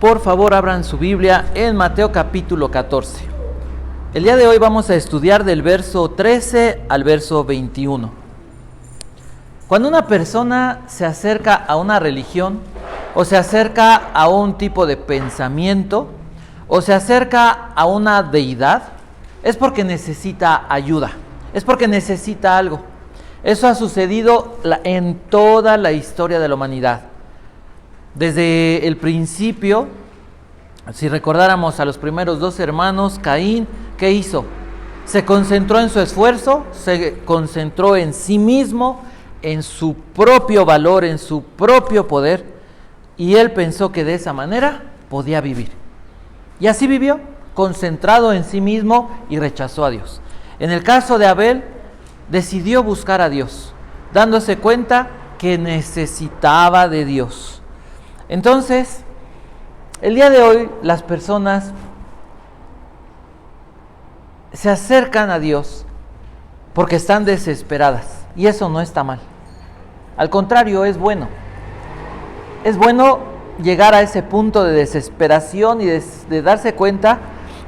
por favor abran su Biblia en Mateo capítulo 14. El día de hoy vamos a estudiar del verso 13 al verso 21. Cuando una persona se acerca a una religión, o se acerca a un tipo de pensamiento, o se acerca a una deidad, es porque necesita ayuda, es porque necesita algo. Eso ha sucedido en toda la historia de la humanidad. Desde el principio, si recordáramos a los primeros dos hermanos, Caín, ¿qué hizo? Se concentró en su esfuerzo, se concentró en sí mismo, en su propio valor, en su propio poder, y él pensó que de esa manera podía vivir. Y así vivió, concentrado en sí mismo y rechazó a Dios. En el caso de Abel, decidió buscar a Dios, dándose cuenta que necesitaba de Dios. Entonces, el día de hoy las personas se acercan a Dios porque están desesperadas, y eso no está mal. Al contrario, es bueno. Es bueno llegar a ese punto de desesperación y de darse cuenta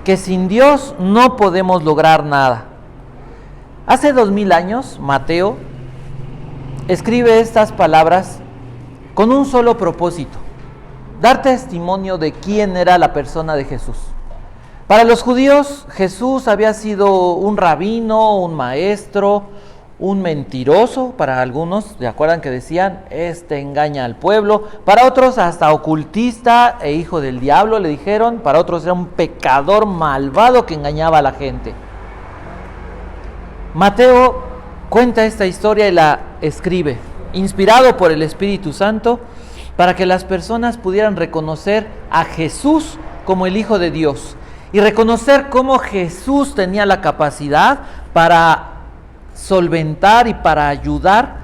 que sin Dios no podemos lograr nada. Hace 2000 años, Mateo escribe estas palabras con un solo propósito: dar testimonio de quién era la persona de Jesús. Para los judíos, Jesús había sido un rabino, un maestro, un mentiroso. Para algunos, ¿se acuerdan que decían? Engaña al pueblo. Para otros, hasta ocultista e hijo del diablo, le dijeron. Para otros, era un pecador malvado que engañaba a la gente. Mateo cuenta esta historia y la escribe, inspirado por el Espíritu Santo, para que las personas pudieran reconocer a Jesús como el Hijo de Dios y reconocer cómo Jesús tenía la capacidad para solventar y para ayudar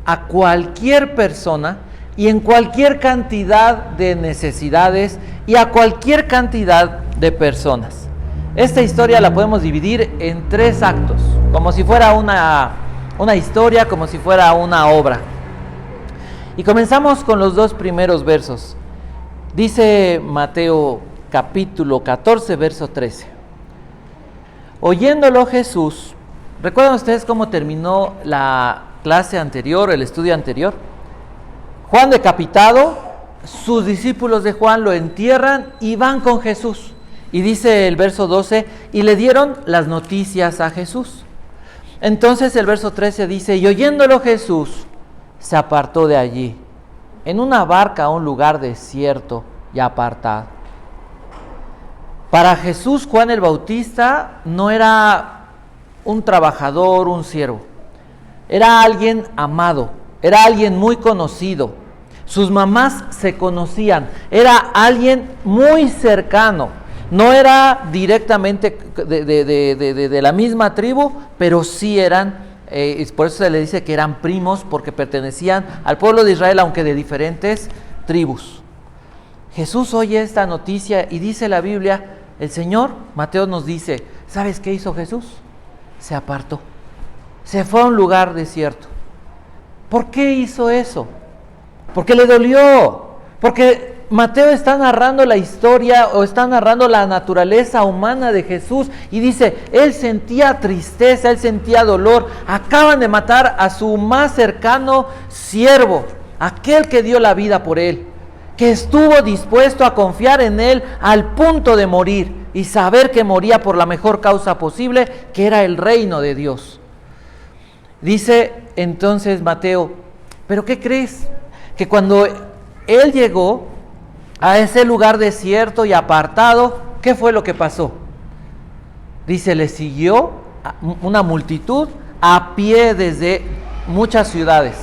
a cualquier persona y en cualquier cantidad de necesidades y a cualquier cantidad de personas. Esta historia la podemos dividir en 3 actos, como si fuera una historia, como si fuera una obra. Y comenzamos con los 2 primeros versos. Dice Mateo capítulo 14, verso 13. Oyéndolo Jesús, ¿recuerdan ustedes cómo terminó la clase anterior, el estudio anterior? Juan decapitado, sus discípulos de Juan lo entierran y van con Jesús. Y dice el verso 12, y le dieron las noticias a Jesús. Entonces el verso 13 dice, y oyéndolo Jesús, se apartó de allí, en una barca a un lugar desierto y apartado. Para Jesús, Juan el Bautista no era un trabajador, un siervo. Era alguien amado, era alguien muy conocido. Sus mamás se conocían, era alguien muy cercano. No era directamente de la misma tribu, pero sí eran. Por eso se le dice que eran primos, porque pertenecían al pueblo de Israel, aunque de diferentes tribus. Jesús oye esta noticia y dice la Biblia, el Señor, Mateo nos dice, ¿sabes qué hizo Jesús? Se apartó, se fue a un lugar desierto. ¿Por qué hizo eso? Porque le dolió, porque Mateo está narrando la historia o está narrando la naturaleza humana de Jesús y dice, él sentía tristeza, él sentía dolor. Acaban de matar a su más cercano siervo, aquel que dio la vida por él, que estuvo dispuesto a confiar en él al punto de morir y saber que moría por la mejor causa posible, que era el reino de Dios. Dice entonces Mateo, ¿pero qué crees? Que cuando él llegó a ese lugar desierto y apartado, ¿qué fue lo que pasó? Dice, le siguió una multitud a pie desde muchas ciudades.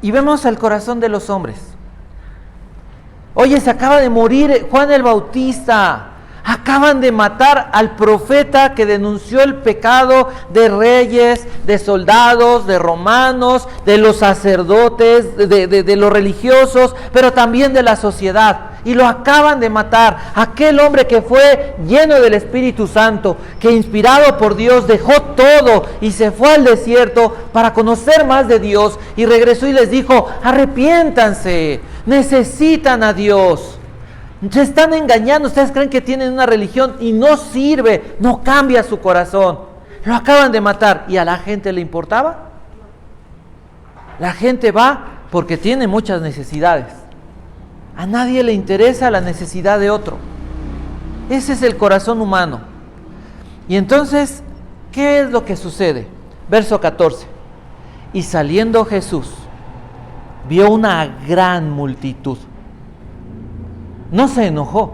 Y vemos el corazón de los hombres. Oye, se acaba de morir Juan el Bautista. Acaban de matar al profeta que denunció el pecado de reyes, de soldados, de romanos, de los sacerdotes, de los religiosos, pero también de la sociedad. y lo acaban de matar. Aquel hombre que fue lleno del Espíritu Santo, que inspirado por Dios dejó todo y se fue al desierto para conocer más de Dios, y regresó y les dijo: arrepiéntanse, necesitan a Dios. Se están engañando, ustedes creen que tienen una religión y no sirve, no cambia su corazón. Lo acaban de matar, ¿y a la gente le importaba? La gente va porque tiene muchas necesidades. A nadie le interesa la necesidad de otro. Ese es el corazón humano. Y entonces, ¿qué es lo que sucede? Verso 14. Y saliendo Jesús, vio una gran multitud. No se enojó.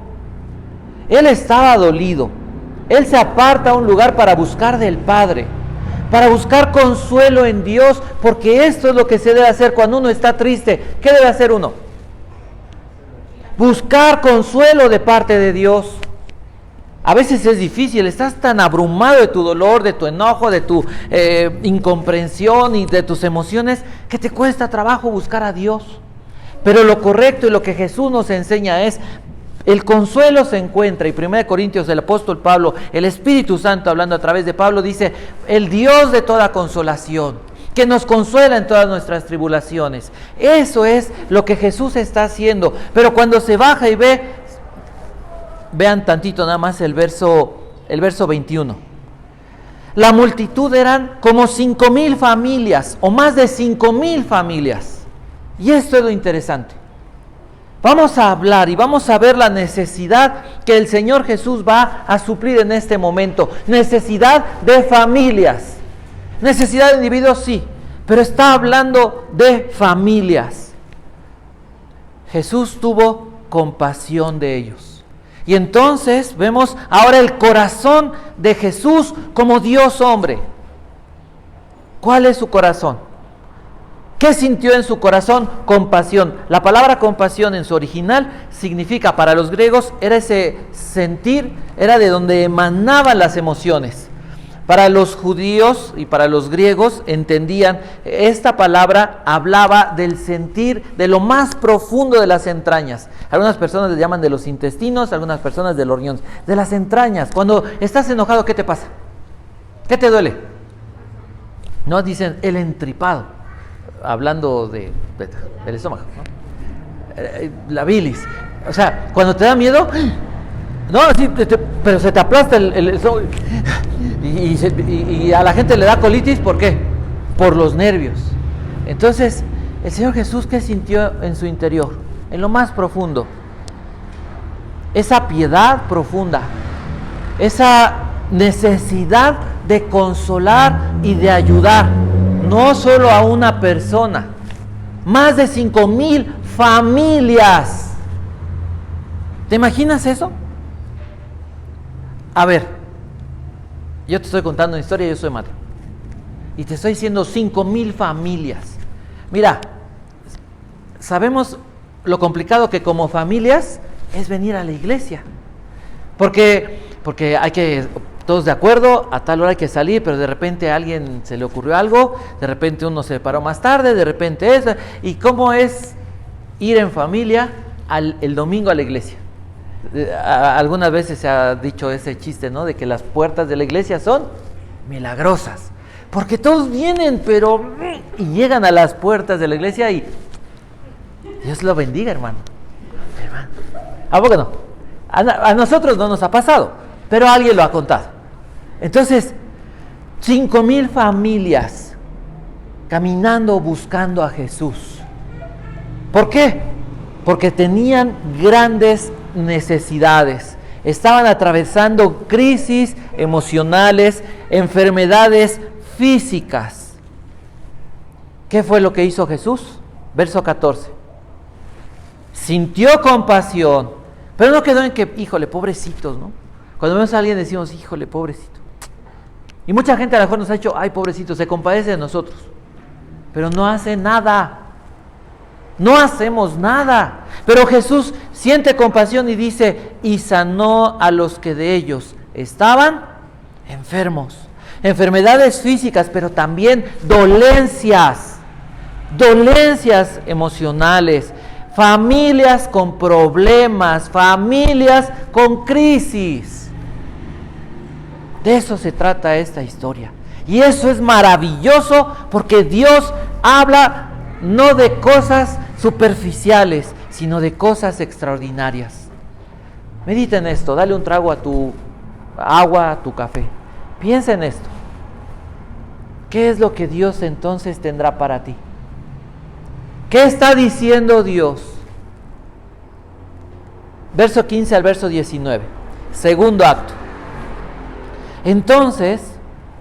Él estaba dolido. Él se aparta a un lugar para buscar del Padre, para buscar consuelo en Dios, porque esto es lo que se debe hacer cuando uno está triste. ¿Qué debe hacer uno? Buscar consuelo de parte de Dios. A veces es difícil, estás tan abrumado de tu dolor, de tu enojo, de tu incomprensión y de tus emociones, que te cuesta trabajo buscar a Dios. Pero lo correcto y lo que Jesús nos enseña es: el consuelo se encuentra, y 1 Corintios, el apóstol Pablo, el Espíritu Santo hablando a través de Pablo, dice: el Dios de toda consolación, que nos consuela en todas nuestras tribulaciones. Eso es lo que Jesús está haciendo. Pero cuando se baja y vean tantito nada más el verso 21. La multitud eran como 5,000 familias, o más de 5,000 familias. Y esto es lo interesante. Vamos a hablar y vamos a ver la necesidad que el Señor Jesús va a suplir en este momento. Necesidad de familias. Necesidad de individuos, sí, pero está hablando de familias. Jesús tuvo compasión de ellos. Y entonces vemos ahora el corazón de Jesús como Dios hombre. ¿Cuál es su corazón? ¿Qué sintió en su corazón? Compasión. La palabra compasión en su original significa, para los griegos, era ese sentir, era de donde emanaban las emociones. Para los judíos y para los griegos entendían, esta palabra hablaba del sentir, de lo más profundo de las entrañas. Algunas personas le llaman de los intestinos, algunas personas de los riñones, de las entrañas. Cuando estás enojado, ¿qué te pasa? ¿Qué te duele? No, dicen el entripado. Hablando del estómago, ¿no? La bilis. O sea, cuando te da miedo, no, sí, pero se te aplasta el estómago. Y a la gente le da colitis, ¿por qué? Por los nervios. Entonces, el Señor Jesús, ¿qué sintió en su interior? En lo más profundo. Esa piedad profunda. Esa necesidad de consolar y de ayudar. No solo a una persona, más de 5,000 familias. ¿Te imaginas eso? A ver, yo te estoy contando una historia, yo soy madre, y te estoy diciendo 5,000 familias. Mira, sabemos lo complicado que como familias es venir a la iglesia, porque hay que... Todos de acuerdo, a tal hora hay que salir, pero de repente a alguien se le ocurrió algo, de repente uno se paró más tarde, de repente eso. ¿Y cómo es ir en familia el domingo a la iglesia? Algunas veces se ha dicho ese chiste, ¿no? De que las puertas de la iglesia son milagrosas, porque todos vienen, y llegan a las puertas de la iglesia y Dios lo bendiga, hermano. ¿A poco no? A nosotros no nos ha pasado, pero alguien lo ha contado. Entonces, 5,000 familias caminando buscando a Jesús. ¿Por qué? Porque tenían grandes necesidades. Estaban atravesando crisis emocionales, enfermedades físicas. ¿Qué fue lo que hizo Jesús? Verso 14. Sintió compasión, pero no quedó en que, híjole, pobrecitos, ¿no? Cuando vemos a alguien decimos, híjole, pobrecito. Y mucha gente a lo mejor nos ha dicho, ay, pobrecito, se compadece de nosotros. Pero no hace nada. No hacemos nada. Pero Jesús siente compasión y dice, y sanó a los que de ellos estaban enfermos. Enfermedades físicas, pero también dolencias emocionales, familias con problemas, familias con crisis. De eso se trata esta historia. Y eso es maravilloso porque Dios habla no de cosas superficiales, sino de cosas extraordinarias. Medita en esto, dale un trago a tu agua, a tu café. Piensa en esto. ¿Qué es lo que Dios entonces tendrá para ti? ¿Qué está diciendo Dios? Verso 15 al verso 19. Segundo acto. Entonces,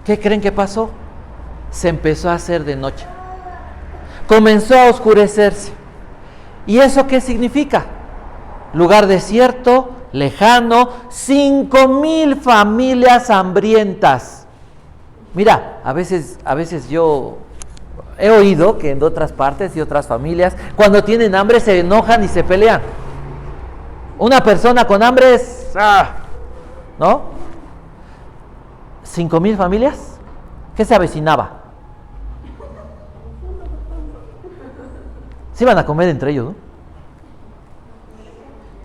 ¿qué creen que pasó? Se empezó a hacer de noche. Comenzó a oscurecerse. ¿Y eso qué significa? Lugar desierto, lejano, 5,000 familias hambrientas. Mira, a veces yo he oído que en otras partes y otras familias, cuando tienen hambre se enojan y se pelean. Una persona con hambre es... ¿no? 5,000 familias. ¿Qué se avecinaba? Se iban a comer entre ellos, ¿no?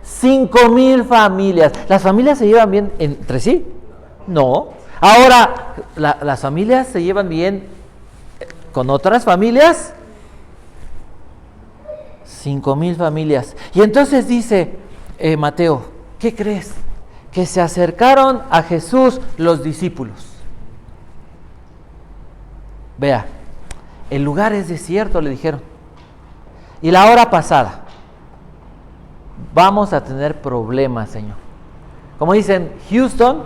5,000 familias. ¿Las familias se llevan bien entre sí? No. Ahora, ¿las familias se llevan bien con otras familias? 5,000 familias. Y entonces dice Mateo, ¿qué crees? Que se acercaron a Jesús los discípulos. Vea, el lugar es desierto, le dijeron. Y la hora pasada. Vamos a tener problemas, Señor. Como dicen, Houston,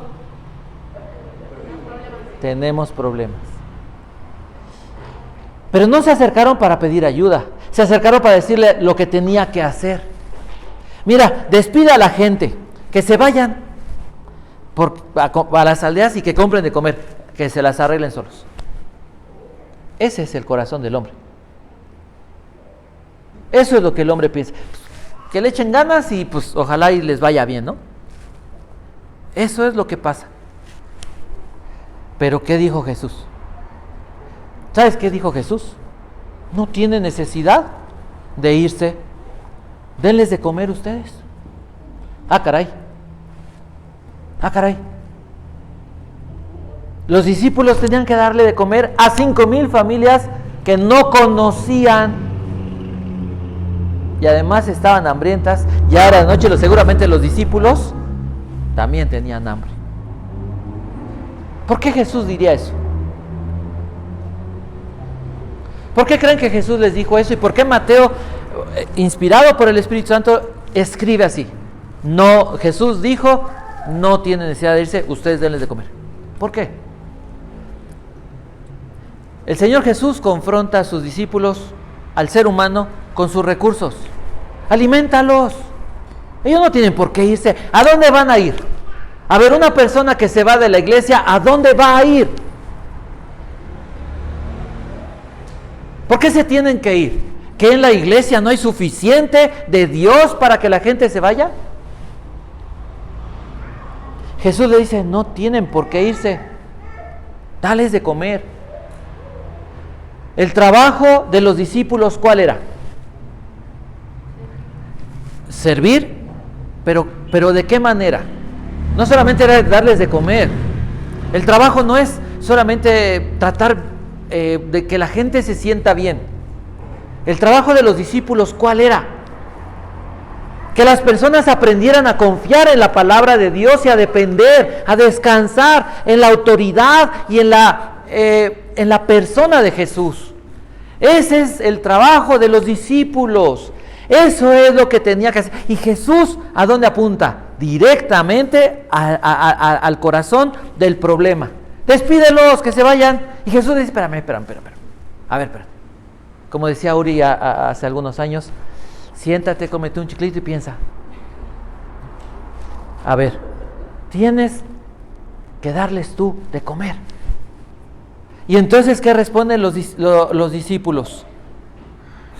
tenemos problemas. Pero no se acercaron para pedir ayuda. Se acercaron para decirle lo que tenía que hacer. Mira, despide a la gente, que se vayan a las aldeas y que compren de comer, que se las arreglen solos. Ese es el corazón del hombre. Eso es lo que el hombre piensa. Que le echen ganas y pues ojalá y les vaya bien, ¿no? Eso es lo que pasa. Pero ¿qué dijo Jesús? ¿Sabes qué dijo Jesús? No tiene necesidad de irse. Denles de comer ustedes. Ah, caray. Los discípulos tenían que darle de comer a 5,000 familias que no conocían. Y además estaban hambrientas. Ya era de noche, seguramente los discípulos también tenían hambre. ¿Por qué Jesús diría eso? ¿Por qué creen que Jesús les dijo eso? ¿Y por qué Mateo, inspirado por el Espíritu Santo, escribe así? No, Jesús dijo, no tiene necesidad de irse, ustedes denles de comer. ¿Por qué? El Señor Jesús confronta a sus discípulos, al ser humano, con sus recursos. Aliméntalos. Ellos no tienen por qué irse. ¿A dónde van a ir? A ver, una persona que se va de la iglesia, ¿a dónde va a ir? ¿Por qué se tienen que ir? ¿Que en la iglesia no hay suficiente de Dios para que la gente se vaya? Jesús le dice, no tienen por qué irse. Dales de comer. El trabajo de los discípulos, ¿cuál era? Servir, pero ¿de qué manera? No solamente era darles de comer. El trabajo no es solamente tratar de que la gente se sienta bien. El trabajo de los discípulos, ¿cuál era? Que las personas aprendieran a confiar en la palabra de Dios y a depender, a descansar en la autoridad y en la persona de Jesús. Ese es el trabajo de los discípulos. Eso es lo que tenía que hacer. Y Jesús, ¿a dónde apunta? Directamente al corazón del problema. Despídelos, que se vayan. Y Jesús dice, espérame. A ver, espérate. Como decía Uri hace algunos años, siéntate, cómete un chiclito y piensa. A ver, tienes que darles tú de comer. Y entonces, ¿qué responden los discípulos?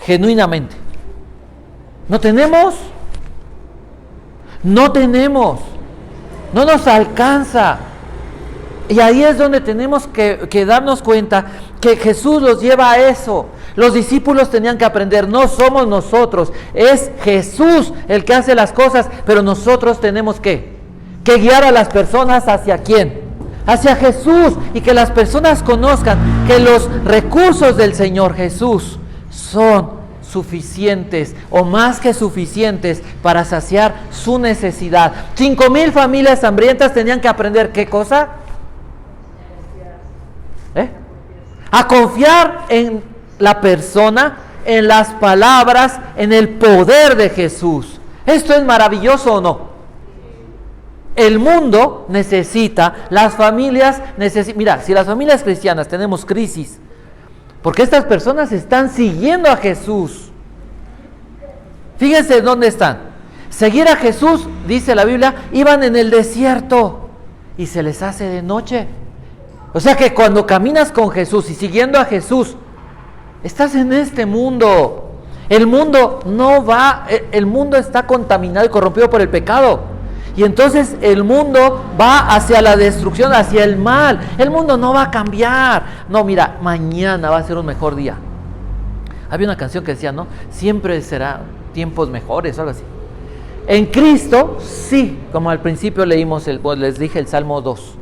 Genuinamente. ¿No tenemos? No nos alcanza. Y ahí es donde tenemos que darnos cuenta que Jesús los lleva a eso. Los discípulos tenían que aprender, no somos nosotros, es Jesús el que hace las cosas, pero nosotros tenemos que guiar a las personas hacia quién, hacia Jesús, y que las personas conozcan que los recursos del Señor Jesús son suficientes o más que suficientes para saciar su necesidad. 5,000 familias hambrientas tenían que aprender ¿qué cosa? A confiar en la persona, en las palabras, en el poder de Jesús. ¿Esto es maravilloso o no? El mundo necesita, las familias necesitan. Mira, si las familias cristianas tenemos crisis, porque estas personas están siguiendo a Jesús. Fíjense dónde están. Seguir a Jesús, dice la Biblia, iban en el desierto y se les hace de noche. O sea que cuando caminas con Jesús y siguiendo a Jesús, estás en este mundo. El mundo no va, el mundo está contaminado y corrompido por el pecado. Y entonces el mundo va hacia la destrucción, hacia el mal. El mundo no va a cambiar. No, mira, mañana va a ser un mejor día. Había una canción que decía, ¿no? Siempre será tiempos mejores o algo así. En Cristo, sí, como al principio leímos, les dije el Salmo 2.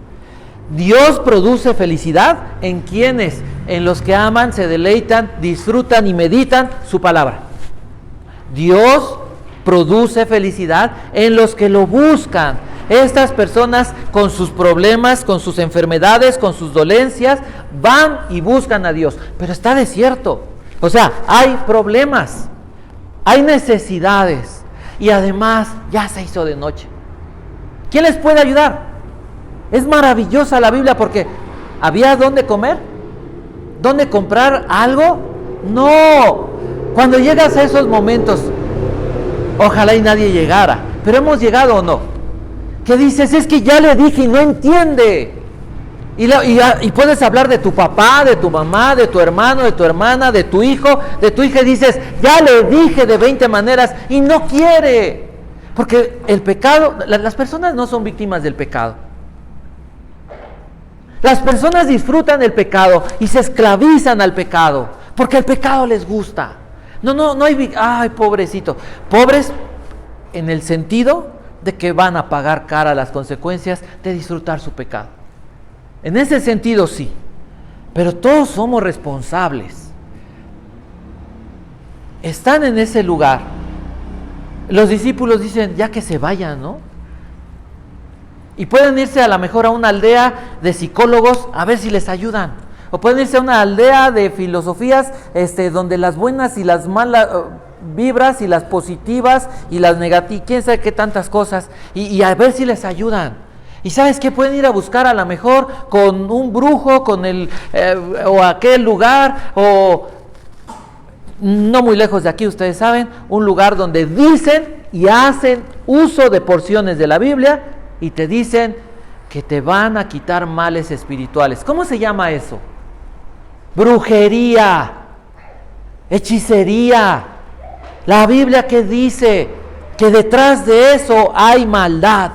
Dios produce felicidad en quienes, en los que aman, se deleitan, disfrutan y meditan su palabra. Dios produce felicidad en los que lo buscan. Estas personas con sus problemas, con sus enfermedades, con sus dolencias, van y buscan a Dios. Pero está desierto. O sea, hay problemas, hay necesidades y además ya se hizo de noche. ¿Quién les puede ayudar? Es maravillosa la Biblia porque ¿había dónde comer? ¿Dónde comprar algo? No. Cuando llegas a esos momentos, ojalá y nadie llegara, pero hemos llegado o no. ¿Qué dices? Es que ya le dije y no entiende. Y puedes hablar de tu papá, de tu mamá, de tu hermano, de tu hermana, de tu hijo, de tu hija, y dices, ya le dije de 20 maneras y no quiere. Porque el pecado, las personas no son víctimas del pecado. Las personas disfrutan el pecado y se esclavizan al pecado, porque el pecado les gusta. No hay, ay, pobrecito. Pobres en el sentido de que van a pagar cara las consecuencias de disfrutar su pecado. En ese sentido sí, pero todos somos responsables. Están en ese lugar. Los discípulos dicen, ya que se vayan, ¿no? Y pueden irse a lo mejor a una aldea de psicólogos a ver si les ayudan. O pueden irse a una aldea de filosofías donde las buenas y las malas vibras y las positivas y las negativas, quién sabe qué tantas cosas, y a ver si les ayudan. Y ¿sabes qué? Pueden ir a buscar a lo mejor con un brujo, con o aquel lugar, o no muy lejos de aquí, ustedes saben, un lugar donde dicen y hacen uso de porciones de la Biblia y te dicen que te van a quitar males espirituales. ¿Cómo se llama eso? Brujería, hechicería. La Biblia que dice que detrás de eso hay maldad.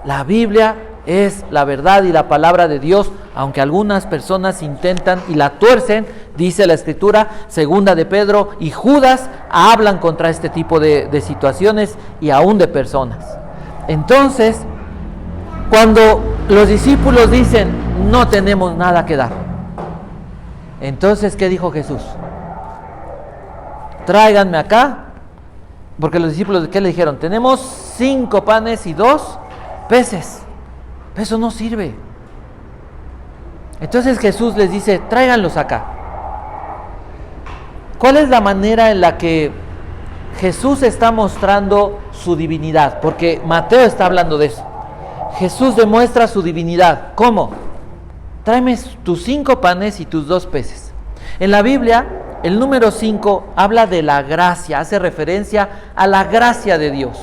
La Biblia es la verdad y la palabra de Dios, aunque algunas personas intentan y la tuercen, dice la Escritura, segunda de Pedro y Judas hablan contra este tipo de situaciones y aún de personas. Entonces, cuando los discípulos dicen, no tenemos nada que dar, entonces, ¿qué dijo Jesús? Tráiganme acá, porque los discípulos, ¿qué le dijeron? Tenemos 5 panes y 2 peces. Eso no sirve. Entonces Jesús les dice, tráiganlos acá. ¿Cuál es la manera en la que Jesús está mostrando su divinidad? Porque Mateo está hablando de eso. Jesús demuestra su divinidad. ¿Cómo? Tráeme tus 5 panes y tus 2 peces. En la Biblia, el número 5 habla de la gracia, hace referencia a la gracia de Dios.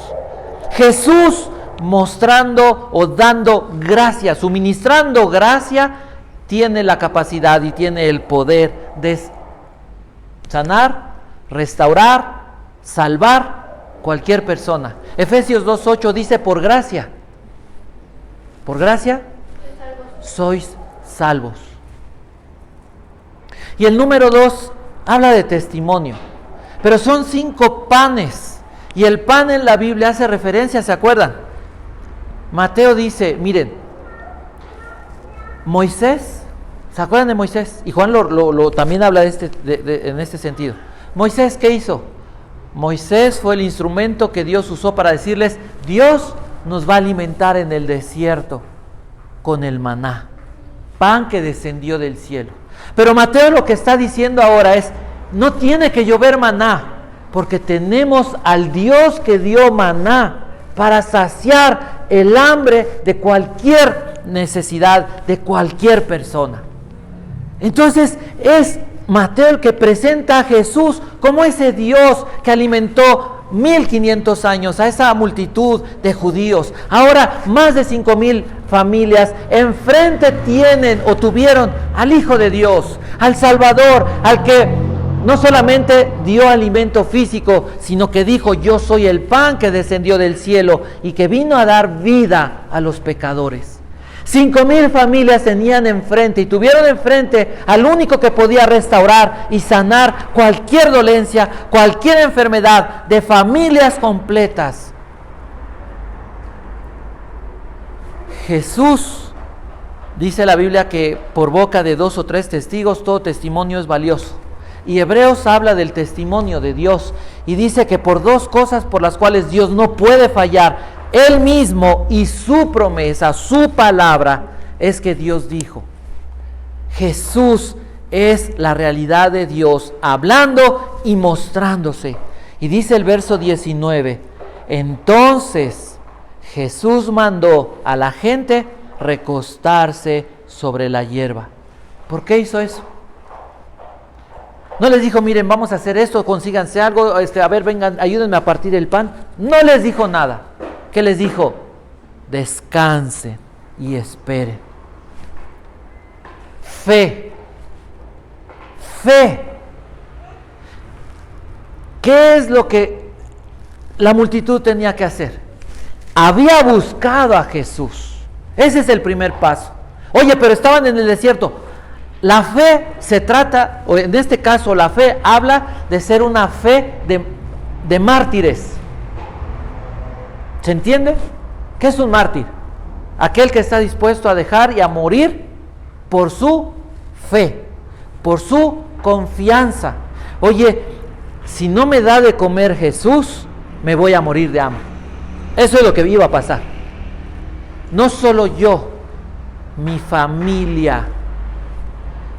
Jesús mostrando o dando gracia, suministrando gracia, tiene la capacidad y tiene el poder de sanar, restaurar, salvar cualquier persona. Efesios 2:8 dice, por gracia sois salvos. Y el número 2 habla de testimonio. Pero son 5 panes. Y el pan en la Biblia hace referencia, ¿se acuerdan? Mateo dice, miren, Moisés, ¿se acuerdan de Moisés? Y Juan también habla en este sentido. Moisés, ¿qué hizo? Moisés fue el instrumento que Dios usó para decirles, Dios nos va a alimentar en el desierto con el maná, pan que descendió del cielo. Pero Mateo lo que está diciendo ahora es, no tiene que llover maná, porque tenemos al Dios que dio maná para saciar el hambre de cualquier necesidad, de cualquier persona. Entonces es Mateo el que presenta a Jesús como ese Dios que alimentó 1500 años a esa multitud de judíos. Ahora más de 5000 familias enfrente tienen o tuvieron al Hijo de Dios, al Salvador, al que no solamente dio alimento físico, sino que dijo, yo soy el pan que descendió del cielo y que vino a dar vida a los pecadores. 5000 familias tenían enfrente y tuvieron enfrente al único que podía restaurar y sanar cualquier dolencia, cualquier enfermedad de familias completas. Jesús, dice la Biblia que por boca de 2 o 3 testigos todo testimonio es valioso. Y Hebreos habla del testimonio de Dios y dice que por 2 cosas por las cuales Dios no puede fallar, Él mismo y su promesa, su palabra, es que Dios dijo. Jesús es la realidad de Dios hablando y mostrándose. Y dice el verso 19, entonces Jesús mandó a la gente recostarse sobre la hierba. ¿Por qué hizo eso? No les dijo, miren, vamos a hacer esto, consíganse algo, a ver, vengan, ayúdenme a partir el pan. No les dijo nada. ¿Qué les dijo? Descansen y esperen. Fe. Fe. ¿Qué es lo que la multitud tenía que hacer? Había buscado a Jesús. Ese es el primer paso. Oye, pero estaban en el desierto. La fe se trata, o en este caso la fe habla de ser una fe de mártires. ¿Se entiende? ¿Qué es un mártir? Aquel que está dispuesto a dejar y a morir por su fe, por su confianza. Oye, si no me da de comer Jesús, me voy a morir de hambre. Eso es lo que iba a pasar. No solo yo, mi familia.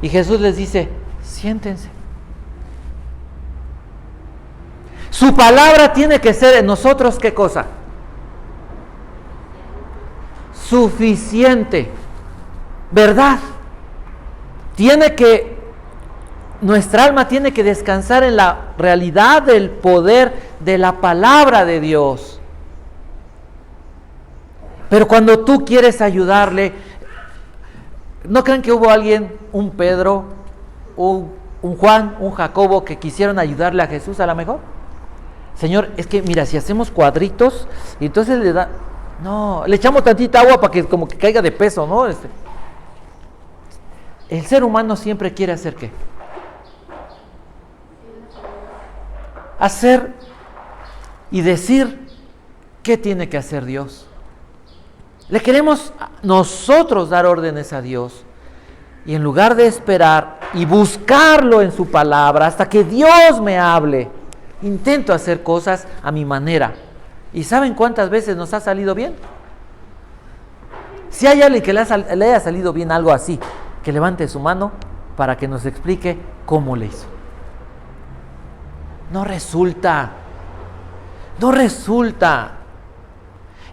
Y Jesús les dice, siéntense. Su palabra tiene que ser en nosotros, ¿qué cosa? Suficiente. ¿Verdad? Nuestra alma tiene que descansar en la realidad del poder de la palabra de Dios. Pero cuando tú quieres ayudarle, ¿no creen que hubo alguien, un Pedro, un Juan, un Jacobo, que quisieron ayudarle a Jesús a lo mejor? Señor, es que mira, si hacemos cuadritos, y entonces le echamos tantita agua para que como que caiga de peso, ¿no? El ser humano siempre quiere hacer ¿qué? Hacer y decir qué tiene que hacer Dios. Le queremos nosotros dar órdenes a Dios. Y en lugar de esperar y buscarlo en su palabra hasta que Dios me hable, intento hacer cosas a mi manera. ¿Y saben cuántas veces nos ha salido bien? Si hay alguien que le haya salido bien algo así, que levante su mano para que nos explique cómo le hizo. No resulta.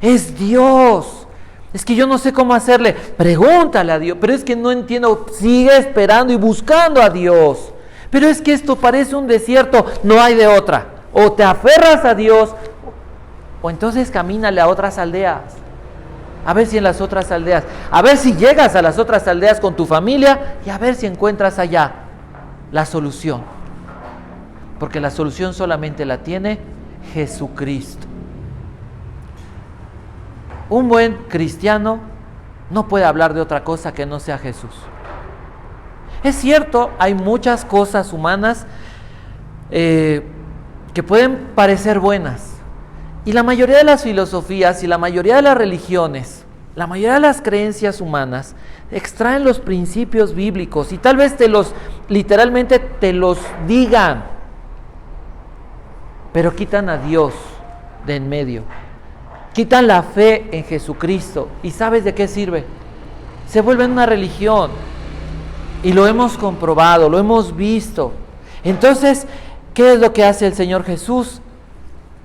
Es Dios. Es que yo no sé cómo hacerle. Pregúntale a Dios. Pero es que no entiendo. Sigue esperando y buscando a Dios. Pero es que esto parece un desierto. No hay de otra. O te aferras a Dios, o entonces camínale a otras aldeas. A ver si en las otras aldeas. A ver si llegas a las otras aldeas con tu familia. Y a ver si encuentras allá la solución. Porque la solución solamente la tiene Jesucristo. Un buen cristiano no puede hablar de otra cosa que no sea Jesús. Es cierto, hay muchas cosas humanas que pueden parecer buenas. Y la mayoría de las filosofías y la mayoría de las religiones, la mayoría de las creencias humanas extraen los principios bíblicos y tal vez literalmente te los digan, pero quitan a Dios de en medio. Quitan la fe en Jesucristo. ¿Y sabes de qué sirve? Se vuelve una religión. Y lo hemos comprobado, lo hemos visto. Entonces, ¿qué es lo que hace el Señor Jesús?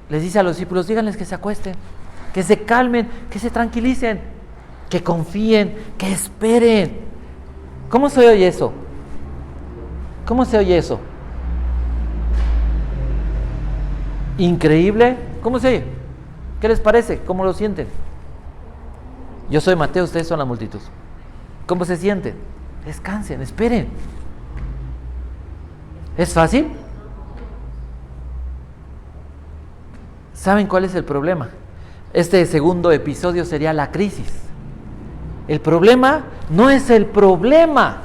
Les dice a los discípulos, díganles que se acuesten, que se calmen, que se tranquilicen, que confíen, que esperen. ¿Cómo se oye eso? ¿Cómo se oye eso? ¿Increíble? ¿Cómo se oye? ¿Qué les parece? ¿Cómo lo sienten? Yo soy Mateo, ustedes son la multitud. ¿Cómo se sienten? Descansen, esperen. ¿Es fácil? ¿Saben cuál es el problema? Este segundo episodio sería la crisis. El problema no es el problema.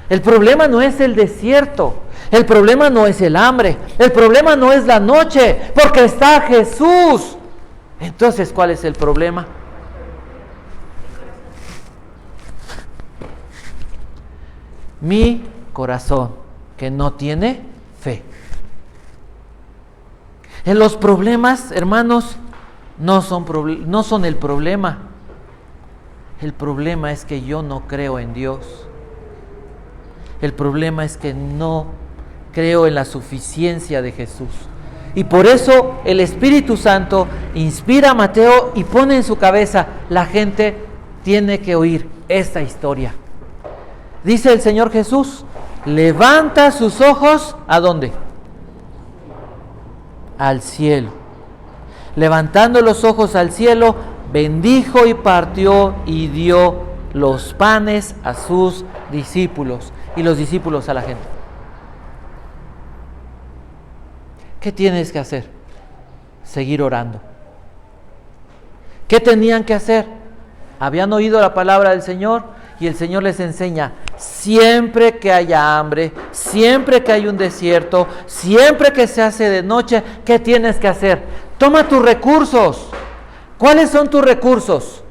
El problema no es el desierto. El problema no es el hambre. El problema no es la noche, porque está Jesús. Entonces, ¿cuál es el problema? Mi corazón, que no tiene fe. En los problemas, hermanos, no son el problema. El problema es que yo no creo en Dios. El problema es que no creo en la suficiencia de Jesús. Y por eso el Espíritu Santo inspira a Mateo y pone en su cabeza, la gente tiene que oír esta historia. Dice el Señor Jesús, levanta sus ojos, ¿a dónde? Al cielo. Levantando los ojos al cielo, bendijo y partió y dio los panes a sus discípulos y los discípulos a la gente. ¿Qué tienes que hacer? Seguir orando. ¿Qué tenían que hacer? Habían oído la palabra del Señor y el Señor les enseña, siempre que haya hambre, siempre que hay un desierto, siempre que se hace de noche, ¿qué tienes que hacer? Toma tus recursos. ¿Cuáles son tus recursos?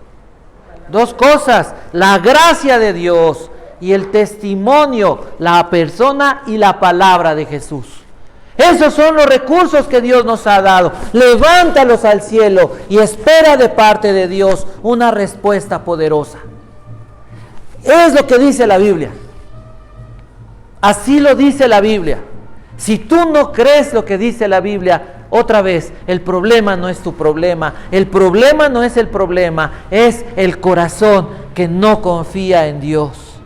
Dos cosas, la gracia de Dios y el testimonio, la persona y la palabra de Jesús. Esos son los recursos que Dios nos ha dado. Levántalos al cielo y espera de parte de Dios una respuesta poderosa. Es lo que dice la Biblia. Así lo dice la Biblia. Si tú no crees lo que dice la Biblia, otra vez, el problema no es tu problema. El problema no es el problema, es el corazón que no confía en Dios.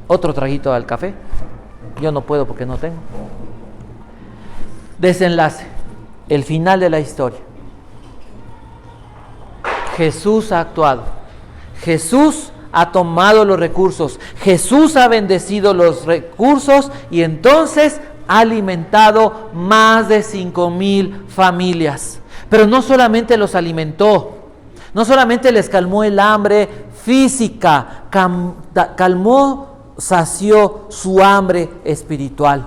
Otro traguito al café. Yo no puedo porque no tengo. Desenlace. El final de la historia. Jesús ha actuado. Jesús ha tomado los recursos. Jesús ha bendecido los recursos y entonces ha alimentado más de 5,000 familias. Pero no solamente los alimentó, no solamente les calmó el hambre física, sació su hambre espiritual.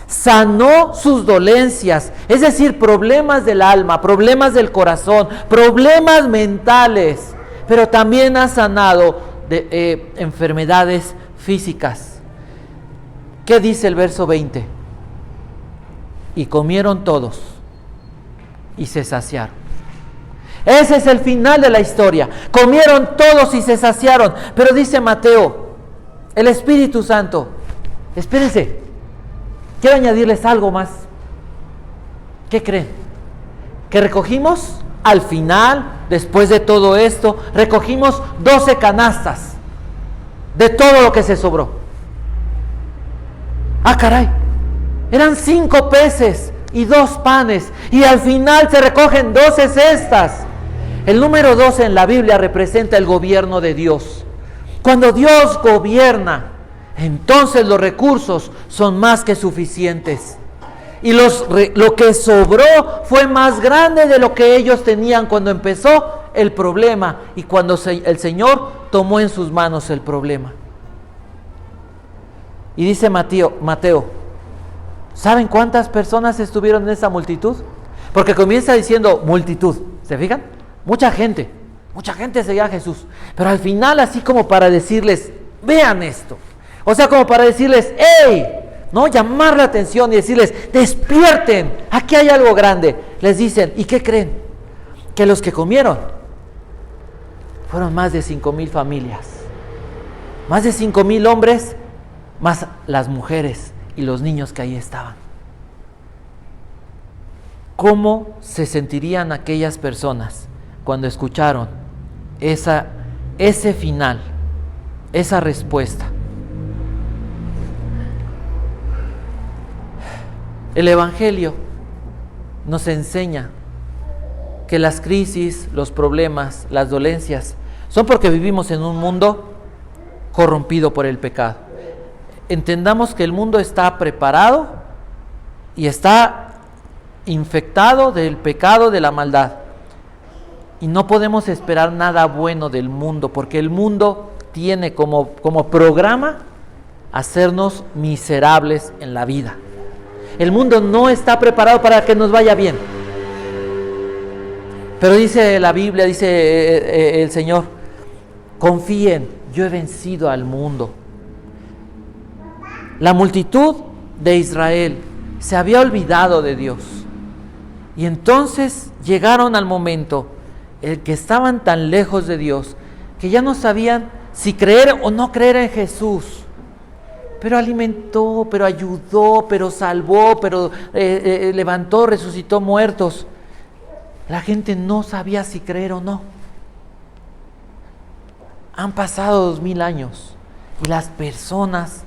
Sanó sus dolencias, es decir, problemas del alma, problemas del corazón, problemas mentales, pero también ha sanado enfermedades físicas. ¿Qué dice el verso 20? Y comieron todos y se saciaron. Ese es el final de la historia. Comieron todos y se saciaron. Pero dice Mateo, el Espíritu Santo, espérense, quiero añadirles algo más. ¿Qué creen? Que recogimos al final, después de todo esto, recogimos 12 canastas de todo lo que se sobró. Ah, caray, eran 5 peces y 2 panes, y al final se recogen 12 cestas. El número 12 en la Biblia representa el gobierno de Dios. Cuando Dios gobierna, entonces los recursos son más que suficientes. Y lo que sobró fue más grande de lo que ellos tenían cuando empezó el problema y cuando el Señor tomó en sus manos el problema. Y dice Mateo, ¿saben cuántas personas estuvieron en esa multitud? Porque comienza diciendo multitud, ¿se fijan? Mucha gente seguía a Jesús, pero al final así como para decirles, vean esto, o sea, como para decirles, ¡hey! ¿No? Llamar la atención y decirles, despierten, aquí hay algo grande. Les dicen, ¿y qué creen? Que los que comieron fueron más de 5,000 familias, más de 5,000 hombres, más las mujeres y los niños que ahí estaban. ¿Cómo se sentirían aquellas personas cuando escucharon ese final, esa respuesta? El Evangelio nos enseña que las crisis, los problemas, las dolencias son porque vivimos en un mundo corrompido por el pecado. Entendamos que el mundo está preparado y está infectado del pecado, de la maldad. Y no podemos esperar nada bueno del mundo, porque el mundo tiene como programa hacernos miserables en la vida. El mundo no está preparado para que nos vaya bien. Pero dice la Biblia, dice el Señor, confíen, yo he vencido al mundo. La multitud de Israel se había olvidado de Dios. Y entonces llegaron al momento en que estaban tan lejos de Dios que ya no sabían si creer o no creer en Jesús. Pero alimentó, pero ayudó, pero salvó, pero levantó, resucitó muertos. La gente no sabía si creer o no. Han pasado 2000 años y las personas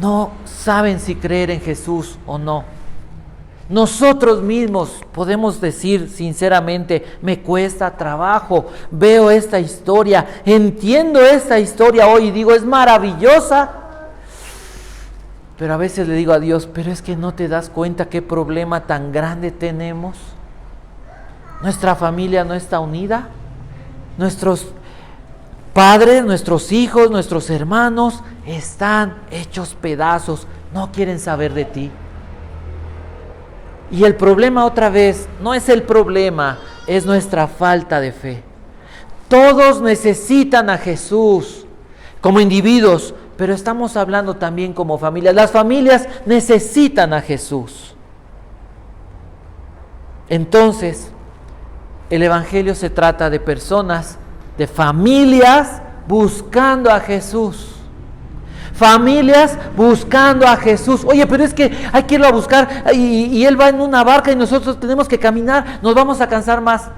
no saben si creer en Jesús o no. Nosotros mismos podemos decir sinceramente, me cuesta trabajo, veo esta historia, entiendo esta historia hoy y digo, es maravillosa. Pero a veces le digo a Dios, pero es que no te das cuenta qué problema tan grande tenemos. Nuestra familia no está unida. Nuestros padres, nuestros hijos, nuestros hermanos están hechos pedazos. No quieren saber de ti. Y el problema otra vez, no es el problema, es nuestra falta de fe. Todos necesitan a Jesús como individuos, pero estamos hablando también como familias. Las familias necesitan a Jesús. Entonces, el Evangelio se trata de personas, de familias buscando a Jesús. Familias buscando a Jesús. Oye, pero es que hay que irlo a buscar y Él va en una barca y nosotros tenemos que caminar, nos vamos a cansar más.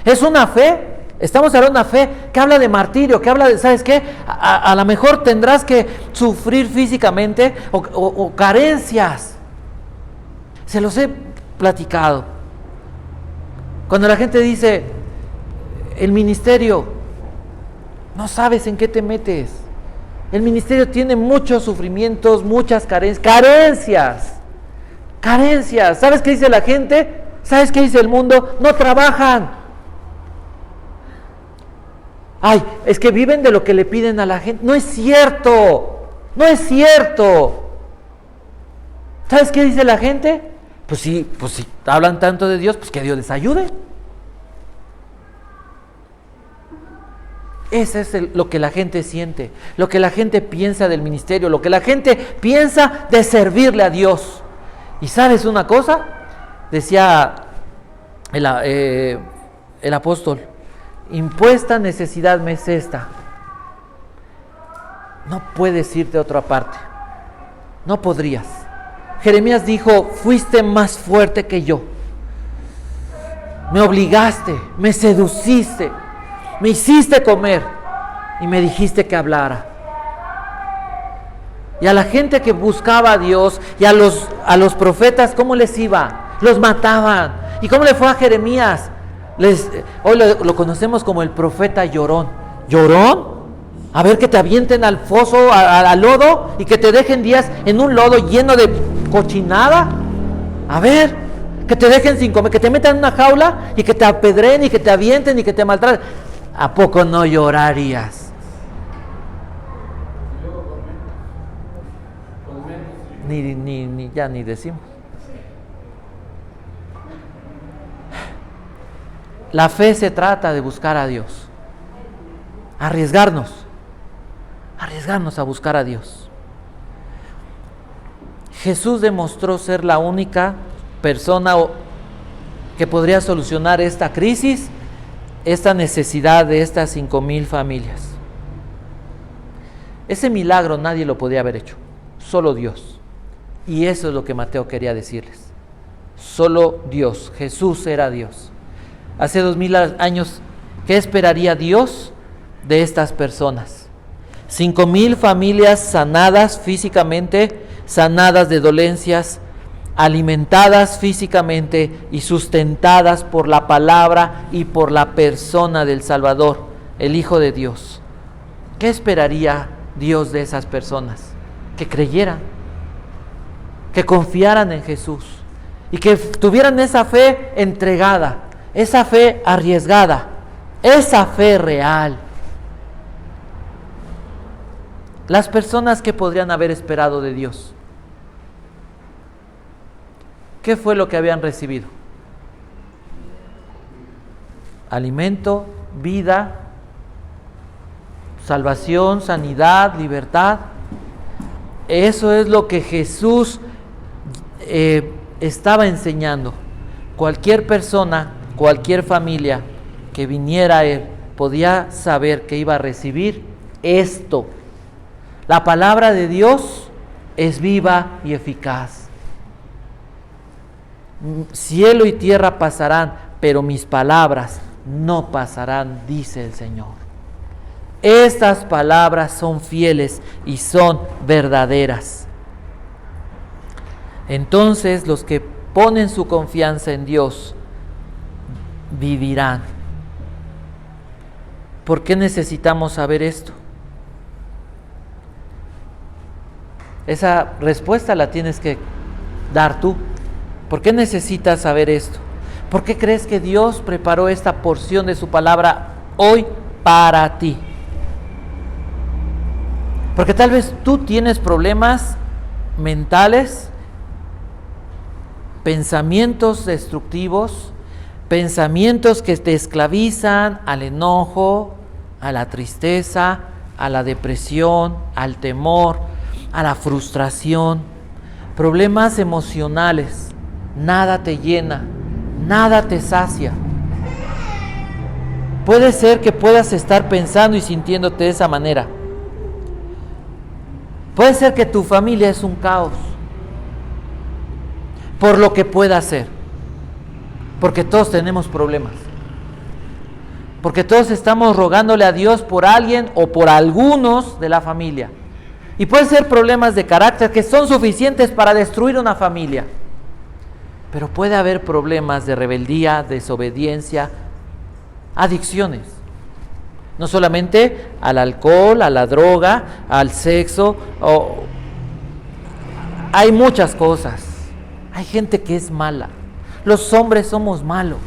Es una fe. Estamos hablando de una fe que habla de martirio, que habla de, ¿sabes qué? A lo mejor tendrás que sufrir físicamente o carencias. Se los he platicado. Cuando la gente dice, el ministerio, no sabes en qué te metes. El ministerio tiene muchos sufrimientos, muchas carencias. ¿Sabes qué dice la gente? ¿Sabes qué dice el mundo? No trabajan. Ay, es que viven de lo que le piden a la gente. No es cierto. ¿Sabes qué dice la gente? Pues sí, hablan tanto de Dios, pues que Dios les ayude. Ese es lo que la gente siente, lo que la gente piensa del ministerio, lo que la gente piensa de servirle a Dios. ¿Y sabes una cosa? Decía el apóstol, impuesta necesidad me es esta. No puedes irte a otra parte. No podrías. Jeremías dijo, fuiste más fuerte que yo. Me obligaste, me seduciste, me hiciste comer y me dijiste que hablara. Y a la gente que buscaba a Dios y a los profetas, ¿cómo les iba? Los mataban. ¿Y cómo le fue a Jeremías? Hoy lo conocemos como el profeta llorón. ¿Llorón? A ver, que te avienten al foso, al lodo, y que te dejen días en un lodo lleno de cochinada. A ver, que te dejen sin comer, que te metan en una jaula y que te apedreen y que te avienten y que te maltraten. ¿A poco no llorarías? Ya ni decimos. La fe se trata de buscar a Dios, arriesgarnos a buscar a Dios. Jesús demostró ser la única persona que podría solucionar esta crisis, esta necesidad de estas 5,000 familias. Ese milagro nadie lo podía haber hecho, solo Dios. Y eso es lo que Mateo quería decirles. Solo Dios, Jesús era Dios. Hace 2,000 años, ¿qué esperaría Dios de estas personas? 5,000 familias sanadas físicamente, sanadas de dolencias, alimentadas físicamente y sustentadas por la palabra y por la persona del Salvador, el Hijo de Dios. ¿Qué esperaría Dios de esas personas? Que creyeran, que confiaran en Jesús y que tuvieran esa fe entregada, esa fe arriesgada, esa fe real. Las personas que podrían haber esperado de Dios, ¿qué fue lo que habían recibido? Alimento, vida, salvación, sanidad, libertad. Eso es lo que Jesús estaba enseñando. Cualquier persona, cualquier familia que viniera a Él podía saber que iba a recibir esto. La palabra de Dios es viva y eficaz. Cielo y tierra pasarán, pero mis palabras no pasarán, dice el Señor. Estas palabras son fieles y son verdaderas. Entonces los que ponen su confianza en Dios vivirán. ¿Por qué necesitamos saber esto? Esa respuesta la tienes que dar tú. ¿Por qué necesitas saber esto? ¿Por qué crees que Dios preparó esta porción de su palabra hoy para ti? Porque tal vez tú tienes problemas mentales, pensamientos destructivos, pensamientos que te esclavizan al enojo, a la tristeza, a la depresión, al temor, a la frustración, problemas emocionales. Nada te llena, nada te sacia. Puede ser que puedas estar pensando y sintiéndote de esa manera. Puede ser que tu familia es un caos, por lo que pueda ser, porque todos tenemos problemas, porque todos estamos rogándole a Dios por alguien o por algunos de la familia, y pueden ser problemas de carácter que son suficientes para destruir una familia, pero puede haber problemas de rebeldía, desobediencia, adicciones. No solamente al alcohol, a la droga, al sexo, hay muchas cosas. Hay gente que es mala. Los hombres somos malos.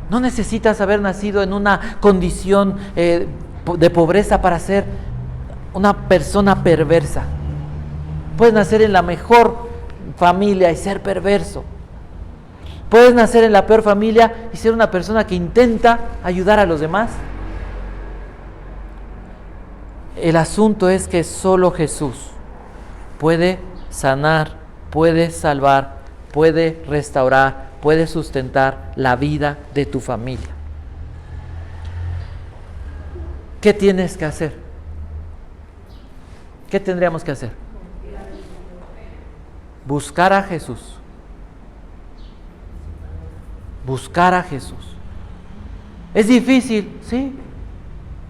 No necesitas haber nacido en una condición de pobreza para ser una persona perversa. Puedes nacer en la mejor familia y ser perverso. Puedes nacer en la peor familia y ser una persona que intenta ayudar a los demás. El asunto es que solo Jesús puede sanar, puede salvar, puede restaurar, puede sustentar la vida de tu familia. ¿Qué tienes que hacer? ¿Qué tendríamos que hacer? Buscar a Jesús. Buscar a Jesús. ¿Es difícil? Sí.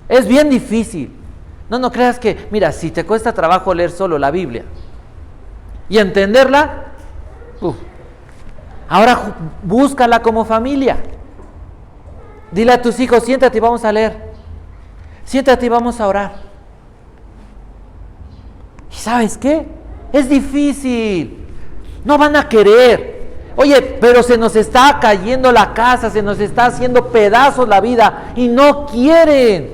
Es bien difícil. No creas que, mira, si te cuesta trabajo leer solo la Biblia y entenderla, ahora búscala como familia. Dile a tus hijos, siéntate y vamos a leer. Siéntate y vamos a orar. ¿Y sabes qué? Es difícil. No van a querer. Oye, pero se nos está cayendo la casa, se nos está haciendo pedazos la vida y no quieren.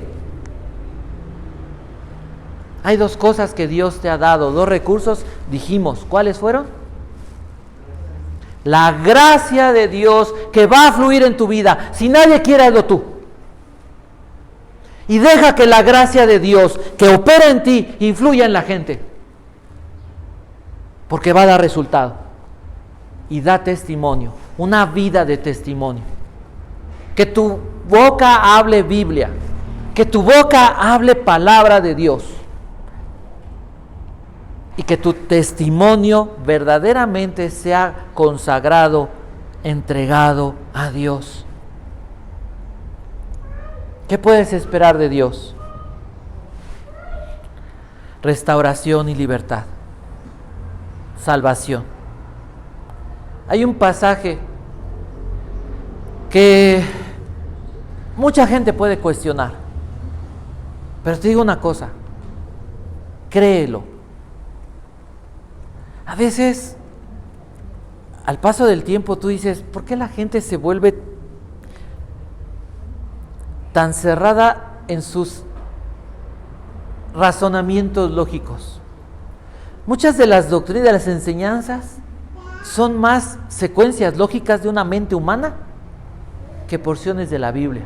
Hay dos cosas que Dios te ha dado, dos recursos, dijimos, ¿cuáles fueron? La gracia de Dios que va a fluir en tu vida. Si nadie quiere, hazlo tú. Y deja que la gracia de Dios que opera en ti influya en la gente. Porque va a dar resultado. Y da testimonio, una vida de testimonio. Que tu boca hable Biblia. Que tu boca hable palabra de Dios. Y que tu testimonio verdaderamente sea consagrado, entregado a Dios. ¿Qué puedes esperar de Dios? Restauración y libertad. Salvación. Hay un pasaje que mucha gente puede cuestionar, pero te digo una cosa, créelo. A veces, al paso del tiempo, tú dices, ¿por qué la gente se vuelve tan cerrada en sus razonamientos lógicos? Muchas de las doctrinas, de las enseñanzas, son más secuencias lógicas de una mente humana que porciones de la Biblia.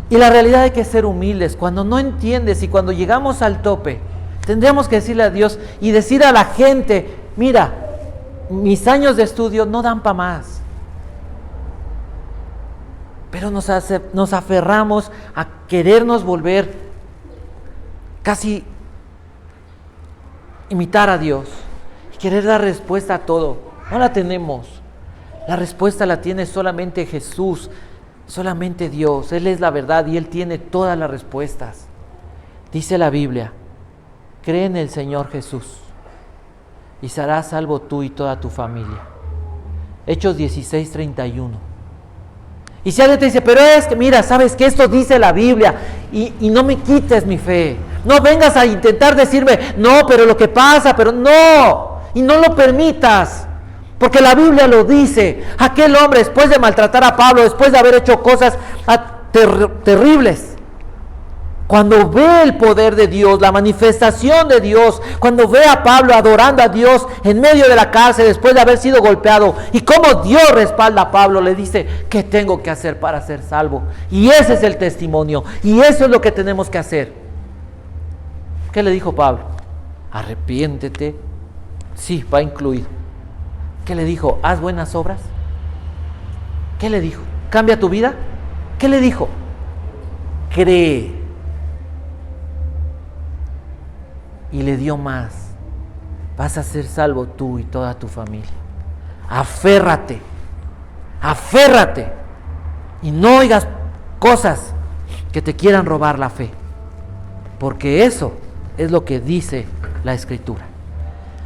Y la realidad hay que ser humildes. Cuando no entiendes y cuando llegamos al tope, tendríamos que decirle a Dios y decir a la gente, mira, mis años de estudio no dan para más. Pero nos aferramos a querernos volver casi imitar a Dios y querer dar respuesta a todo. No la tenemos. La respuesta la tiene solamente Jesús, solamente Dios. Él es la verdad y Él tiene todas las respuestas. Dice la Biblia, cree en el Señor Jesús y serás salvo tú y toda tu familia. Hechos 16:31. Y si alguien te dice, pero es que mira, sabes que esto dice la Biblia y no me quites mi fe. No vengas a intentar decirme, no, pero lo que pasa, pero no. Y no lo permitas, porque la Biblia lo dice. Aquel hombre, después de maltratar a Pablo, después de haber hecho cosas terribles, cuando ve el poder de Dios, la manifestación de Dios, cuando ve a Pablo adorando a Dios en medio de la cárcel después de haber sido golpeado, y cómo Dios respalda a Pablo, le dice, ¿qué tengo que hacer para ser salvo? Y ese es el testimonio, y eso es lo que tenemos que hacer. ¿Qué le dijo Pablo? Arrepiéntete. Sí, va incluido. ¿Qué le dijo? ¿Haz buenas obras? ¿Qué le dijo? ¿Cambia tu vida? ¿Qué le dijo? Cree. Y le dio más. Vas a ser salvo tú y toda tu familia. Aférrate. Aférrate. Y no oigas cosas que te quieran robar la fe. Porque eso es lo que dice la Escritura.